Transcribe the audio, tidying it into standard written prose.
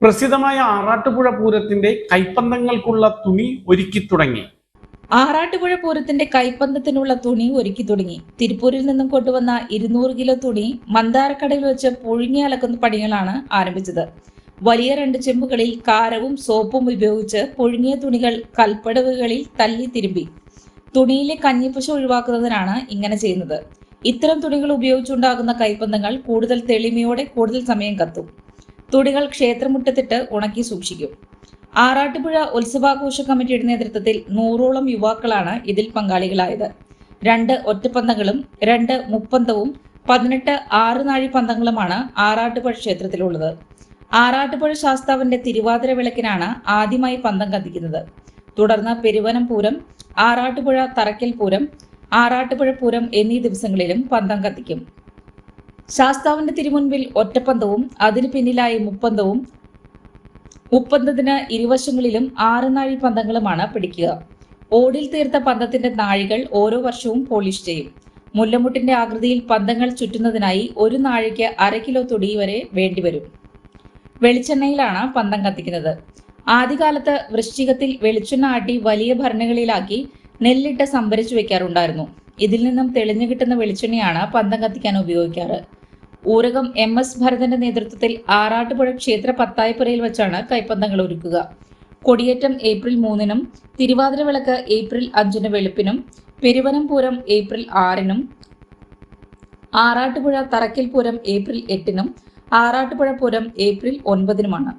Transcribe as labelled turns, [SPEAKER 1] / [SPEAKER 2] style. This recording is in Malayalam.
[SPEAKER 1] പ്രസിദ്ധമായ ആറാട്ടുപുഴ പൂരത്തിന്റെ കൈപ്പന്തങ്ങൾക്കുള്ള തുണി ഒരുക്കി തുടങ്ങി.
[SPEAKER 2] ആറാട്ടുപുഴ പൂരത്തിന്റെ കൈപ്പന്തത്തിനുള്ള തുണി ഒരുക്കി തുടങ്ങി. തിരുപ്പൂരിൽ നിന്നും കൊണ്ടുവന്ന 200 കിലോ തുണി മന്ദാരക്കടയിൽ വെച്ച് പുഴുങ്ങി അലക്കുന്ന പണികളാണ് ആരംഭിച്ചത്. വലിയ 2 ചെമ്പുകളിൽ കാരവും സോപ്പും ഉപയോഗിച്ച് പുഴുങ്ങിയ തുണികൾ കൽപ്പടവുകളിൽ തല്ലി തിരുമ്പി തുണിയിലെ കഞ്ഞിപ്പശ ഒഴിവാക്കുന്നതിനാണ് ഇങ്ങനെ ചെയ്യുന്നത്. ഇത്തരം തുണികൾ ഉപയോഗിച്ചുണ്ടാകുന്ന കൈപ്പന്തങ്ങൾ കൂടുതൽ തെളിമയോടെ കൂടുതൽ സമയം കത്തും. തുണികൾ ക്ഷേത്രമുറ്റത്തിട്ട് ഉണക്കി സൂക്ഷിക്കും. ആറാട്ടുപുഴ ഉത്സവാഘോഷ കമ്മിറ്റിയുടെ നേതൃത്വത്തിൽ 100ഓളം യുവാക്കളാണ് ഇതിൽ പങ്കാളികളായത്. 2 ഒറ്റപ്പന്തങ്ങളും 2 മുപ്പന്തവും 18 ആറുനാഴി പന്തങ്ങളുമാണ് ആറാട്ടുപുഴ ക്ഷേത്രത്തിലുള്ളത്. ആറാട്ടുപുഴ ശാസ്താവിന്റെ തിരുവാതിര വിളക്കിനാണ് ആദ്യമായി പന്തം കത്തിക്കുന്നത്. തുടർന്ന് പെരുവനം പൂരം, ആറാട്ടുപുഴ തറയ്ക്കൽ പൂരം, ആറാട്ടുപുഴ പൂരം എന്നീ ദിവസങ്ങളിലും പന്തം കത്തിക്കും. ശാസ്താവിന്റെ തിരുമുൻപിൽ ഒറ്റപ്പന്തവും അതിനു പിന്നിലായി മുപ്പന്തവും, മുപ്പന്തത്തിന് ഇരുവശങ്ങളിലും 6 നാഴി പന്തങ്ങളുമാണ് പിടിക്കുക. ഓടിൽ തീർത്ത പന്തത്തിന്റെ നാഴികൾ ഓരോ വർഷവും പോളിഷ് ചെയ്യും. മുല്ലമുട്ടിന്റെ ആകൃതിയിൽ പന്തങ്ങൾ ചുറ്റുന്നതിനായി 1 നാഴിക്ക് 1/2 കിലോ തുണി വരെ വേണ്ടിവരും. വെളിച്ചെണ്ണയിലാണ് പന്തം കത്തിക്കുന്നത്. ആദ്യകാലത്ത് വൃശ്ചികത്തിൽ വെളിച്ചെണ്ണ ആട്ടി വലിയ ഭരണികളിലാക്കി നെല്ലിട്ട് സംഭരിച്ചു വെക്കാറുണ്ടായിരുന്നു. ഇതിൽ നിന്നും തെളിഞ്ഞു കിട്ടുന്ന വെളിച്ചെണ്ണയാണ് പന്തം കത്തിക്കാൻ ഉപയോഗിക്കാറ്. ഊരകം MS ഭരതന്റെ നേതൃത്വത്തിൽ ആറാട്ടുപുഴ ക്ഷേത്ര പത്തായപ്പുരയിൽ വെച്ചാണ് കൈപ്പന്തങ്ങൾ ഒരുക്കുക. കൊടിയേറ്റം ഏപ്രിൽ 3-നും, തിരുവാതിര വിളക്ക് April 5-ന് വെളുപ്പിനും, Peruvanam Pooram April 6-നും, Arattupuzha തറയ്ക്കൽ Pooram April 8-നും, Arattupuzha Pooram April 9-നുമാണ്.